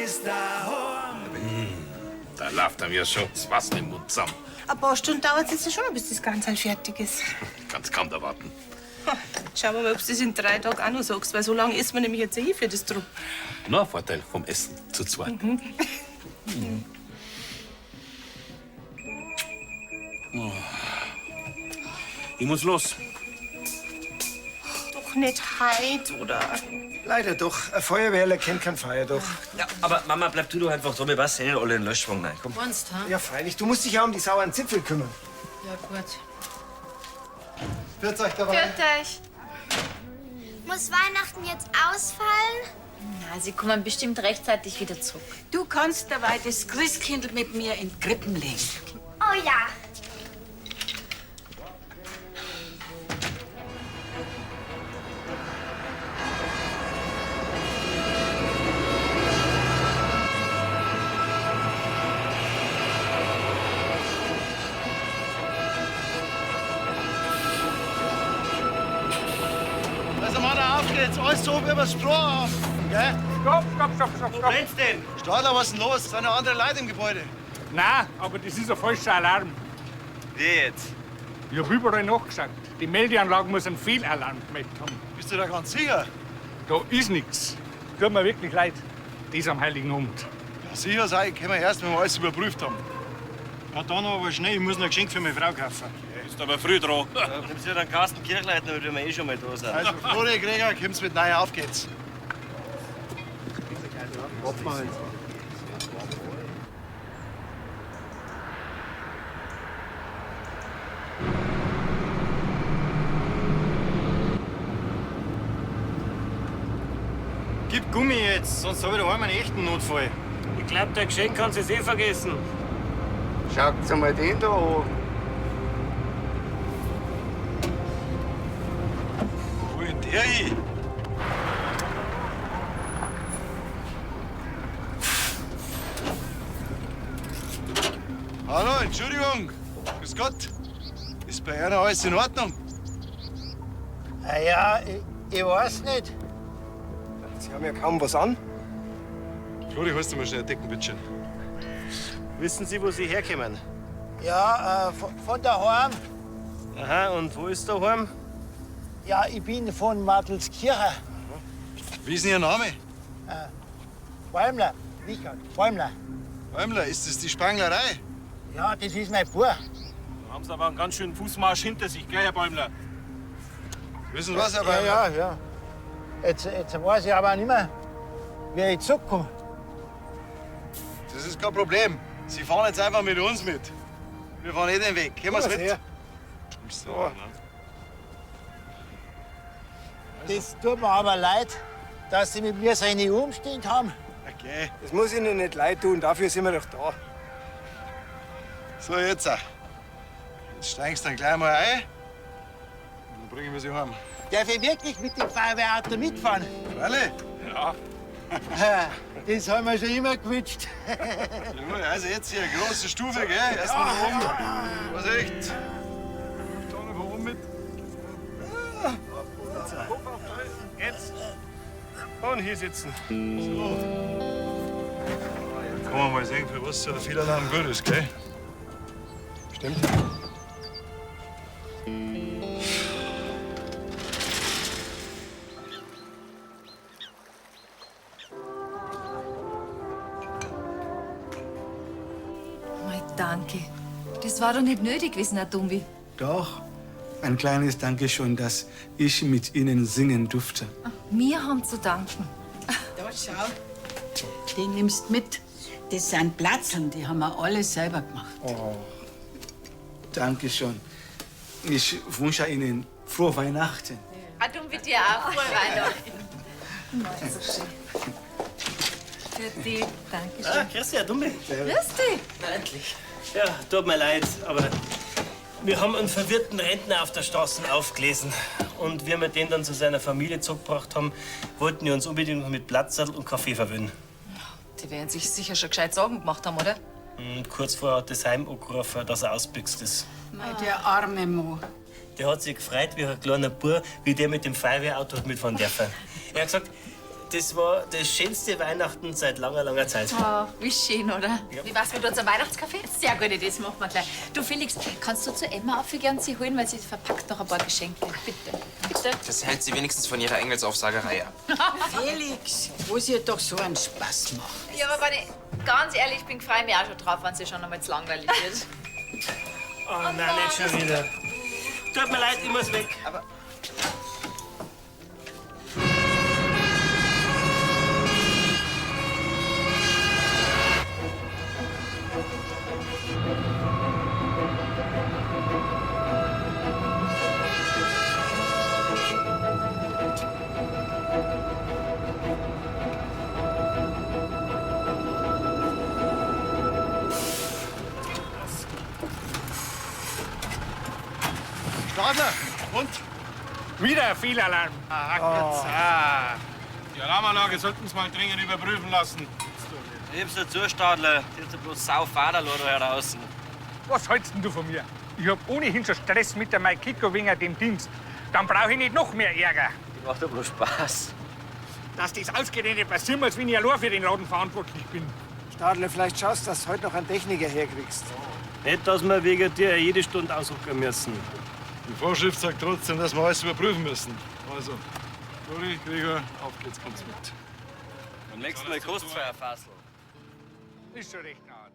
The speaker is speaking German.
ist daheim. Da läuft er mir schon das Wasser im Mund zusammen. Ein paar Stunden dauert es jetzt schon, bis das Ganze fertig ist. Ich kann's kaum erwarten. Schauen wir mal, ob du das in 3 Tagen auch noch sagst, weil so lange essen wir nämlich jetzt für das Drum. Nur ein Vorteil vom Essen zu zweit. Oh. Ich muss los. Doch nicht heut, oder? Leider doch. Ein Feuerwehrler kennt keinen Feuer, Ja, aber Mama, bleib du doch einfach da. Wir passen alle in den Löschschwung rein. Komm. Meinst du, ha? Ja, freilich. Du musst dich ja um die sauren Zipfel kümmern. Ja, gut. Wird's euch dabei? Hört euch. Muss Weihnachten jetzt ausfallen? Na, sie kommen bestimmt rechtzeitig wieder zurück. Du kannst dabei das Christkindl mit mir in die Krippen legen. Oh ja. Also, Mann, auf geht's. Alles so oben übers Stroh. Gell? Stopp, stopp, stopp, stopp, Wo stopp. brennt's denn? Stadler, was ist denn los? Sind noch andere Leute im Gebäude? Nein, aber das ist ein falscher Alarm. Wie jetzt? Ich hab überall nachgeschaut. Die Meldeanlage muss einen Fehlalarm gemeldet haben. Bist du da ganz sicher? Da ist nichts. Tut mir wirklich leid. Das am Heiligen Abend. Ja, sicher sein können wir erst, wenn wir alles überprüft haben. Ja, dann aber schnell. Ich muss noch ein Geschenk für meine Frau kaufen. Ist aber früh dran. Nimmst du dann Carsten Kirchleitner, wenn wir eh schon mal da sind. Also, Flori, Gregor, kommt's mit rein, auf geht's. Gib Gummi jetzt, sonst habe ich daheim einen echten Notfall. Ich glaub, dein Geschenk kannst du es eh vergessen. Schaut's mal den da an. Wo ist denn der hin? Hallo, Entschuldigung. Grüß Gott. Ist bei einer alles in Ordnung? Ja, ich weiß nicht. Sie haben ja kaum was an. Flori, holst du mal schnell Decken, bitte schön. Wissen Sie, wo Sie herkommen? Ja, von daheim. Aha, und wo ist daheim? Ja, ich bin von Martelskirche. Wie ist denn Ihr Name? Bäumler. Richard, Bäumler. Bäumler, ist das die Spanglerei? Ja, das ist mein Bub. Da haben Sie aber einen ganz schönen Fußmarsch hinter sich, gell, Herr Bäumler? Wissen Sie was, Herr Ja, Bäumler? ja. Jetzt weiß ich aber nicht mehr, wie ich zurückkomme. Das ist kein Problem. Sie fahren jetzt einfach mit uns mit. Wir fahren eh den Weg. Gehen wir's mit? her. So, ne? Das tut mir aber leid, dass Sie mit mir so eine Umstände haben. Okay. Das muss Ihnen nicht leid tun, dafür sind wir doch da. So, jetzt. Jetzt steigst du dann gleich mal ein. Und dann bringen wir Sie heim. Darf ich wirklich mit dem Feuerwehrauto mitfahren? Alle? Das haben wir schon immer gewünscht. Jawohl, also jetzt hier, große Stufe, gell? Erst mal nach oben. Vorsicht. Da noch oben mit. Jetzt. Und hier sitzen. So. Kann man mal sehen, für was so der Fehlalarm gut ist, gell? Stimmt. Mei, danke. Das war doch nicht nötig gewesen, Herr Dumbi. Doch, ein kleines Dankeschön, dass ich mit Ihnen singen durfte. Wir haben zu danken. Da, schau. Den nimmst mit. Das sind Platzeln, die haben wir alle selber gemacht. Dankeschön. Ich wünsche Ihnen frohe Weihnachten. Ah, Dumbi, dir auch. Frohe Weihnachten. Mei, so schön. Für die. Dankeschön. Grüß dich, Herr Dummi. Grüß dich. Na, endlich. Ja, tut mir leid, aber wir haben einen verwirrten Rentner auf der Straße aufgelesen. Und wie wir den dann zu seiner Familie zurückgebracht haben, wollten wir uns unbedingt noch mit Platzerl und Kaffee verwöhnen. Die werden sich sicher schon gescheit Sorgen gemacht haben, oder? Und kurz vorher hat das Heim angerufen, dass er ausbüchst ist. Mei, der arme Mo. Der hat sich gefreut wie ein kleiner Bub, wie der mit dem Feuerwehrauto hat mitfahren dürfen. Er hat gesagt, Das war das schönste Weihnachten seit langer, langer Zeit. Oh, wie schön, oder? Ja. Wie war's mit unserem Weihnachtskaffee? Sehr gut, das machen wir gleich. Du, Felix, kannst du zu Emma aufgehen und sie holen, weil sie verpackt noch ein paar Geschenke. Bitte. Bitte. Das hält sie wenigstens von ihrer Engelsaufsagerei ab. Felix, wo sie doch so einen Spaß macht. Ja, aber wenn ich ganz ehrlich bin, freue ich mich auch schon drauf, wenn sie schon einmal zu langweilig wird. Oh nein, nicht schon wieder. Tut mir leid, ich muss weg. Aber Stadler, und? Wieder ein Fehlalarm. Die Alarmanlage sollten Sie mal dringend überprüfen lassen. Gib's dir zu, Stadler. Die ist ja bloß saufader da draußen. Was hältst denn du von mir? Ich hab ohnehin schon Stress mit der Maikiko wegen dem Dienst. Dann brauche ich nicht noch mehr Ärger. Die macht ja bloß Spaß. Dass das ausgerechnet passiert, als wenn ich allein für den Laden verantwortlich bin. Stadler, vielleicht schaust du, dass du heute noch einen Techniker herkriegst. Nicht, dass wir wegen dir jede Stunde ausrücken müssen. Die Vorschrift sagt trotzdem, dass wir alles überprüfen müssen. Also, Flori, Gregor, auf geht's, kommt's mit. Beim nächsten Mal kostet es für ein Fassel. Ist schon recht hart.